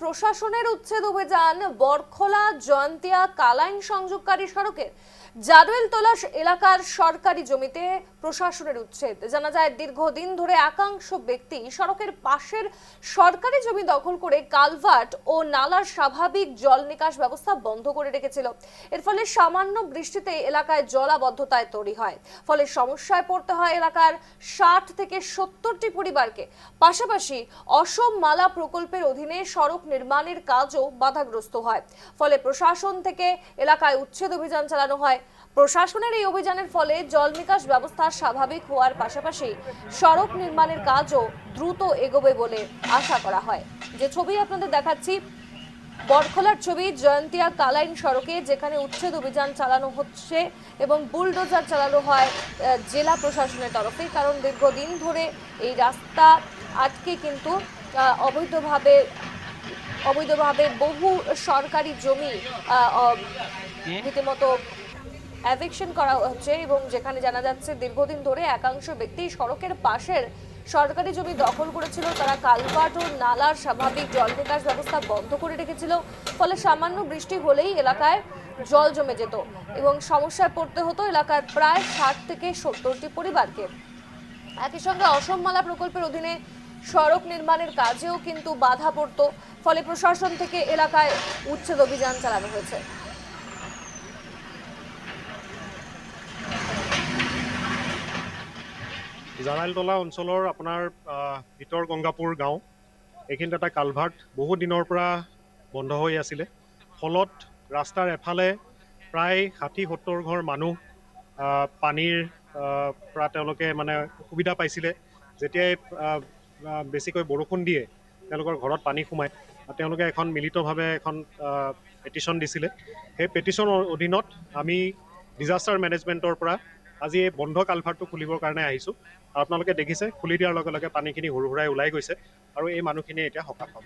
প্রশাসনের উচ্ছেদ অভিযান বরখলা জয়ন্তিয়া কালাইন সংযোগকারী সড়কের জারুয়েলতলা এলাকার সরকারি জমিতে প্রশাসনের উচ্ছেদ। জানা যায় দীর্ঘদিন ধরে একাংশ ব্যক্তি সড়কের পাশের সরকারি জমি দখল করে কালভার্ট ও নালার স্বাভাবিক জল নিকাশ ব্যবস্থা বন্ধ করে রেখেছিল। এর ফলে সামান্য বৃষ্টিতে এলাকায় জলাবদ্ধতায় তৈরি হয়, ফলে সমস্যায় পড়তে হয় এলাকার 60 থেকে 70টি পরিবারকে। পাশাপাশি অসম মালা প্রকল্পের অধীনে সড়ক নির্মাণের কাজও বাধাগ্রস্ত হয়, ফলে প্রশাসন থেকে এলাকায় উচ্ছেদ অভিযান চালানো হয়। প্রশাসনের এই অভিযানের ফলে জল নিকাশ ব্যবস্থা স্বাভাবিক হওয়ার পাশাপাশি সড়ক নির্মাণের কাজও দ্রুত এগোবে বলে আশা করা হয়। যে ছবি আপনাদের দেখাচ্ছি বরখলার ছবি, জয়ন্তিয়া কালাইন সড়কে যেখানে উচ্ছেদ অভিযান চালানো হচ্ছে এবং বুলডোজার চালানো হয় জেলা প্রশাসনের তরফে, কারণ দীর্ঘদিন ধরে এই রাস্তা আটকে কিন্তু অবৈধভাবে বহু সরকারি জমি রীতিমতো এভিকশন করা হচ্ছে এবং যেখানে জানা যাচ্ছে দীর্ঘদিন ধরে একাংশ ব্যক্তি সড়কের পাশের সরকারি জমি দখল করেছিল। তারা কালভার্ট ও নালার স্বাভাবিক জল নিকাশ ব্যবস্থা বন্ধ করে রেখেছিল, ফলে সামান্য বৃষ্টি হলেই এলাকায় জল জমে যেত এবং সমস্যায় পড়তে হতো এলাকার প্রায় 60 থেকে 70টি পরিবারকে। একই সঙ্গে অসম মালা প্রকল্পের অধীনে সড়ক নির্মাণের কাজেও কিন্তু বাধা পড়তো, ফলে প্রশাসন থেকে এলাকায় উচ্ছেদ অভিযান চালানো হয়েছে। জাৰাইলতলা অঞ্চলৰ আপোনাৰ ভিতৰ গংগাপুৰ গাঁও, এইখিনিত এটা কালভাৰ্ট বহু দিনৰ পৰা বন্ধ হৈ আছিলে। ফলত ৰাস্তাৰ এফালে প্ৰায় 60-70 ঘৰ মানুহ পানীৰ পৰা তেওঁলোকে মানে সুবিধা পাইছিলে। যেতিয়াই বেছিকৈ বৰষুণ দিয়ে তেওঁলোকৰ ঘৰত পানী সোমায়। তেওঁলোকে এখন মিলিতভাৱে এখন পেটিশ্যন দিছিলে। সেই পেটিশ্যনৰ অধীনত আমি ডিজাষ্টাৰ মেনেজমেণ্টৰ পৰা আজি এই বন্ধ কালভাৰ্টটো খুলিবৰ কাৰণে আহিছোঁ। আপোনালোকে দেখিছে খুলি দিয়াৰ লগে লগে পানীখিনি হুৰহুৰাই ওলাই গৈছে আৰু এই মানুহখিনিয়ে এতিয়া সকাহ পাব।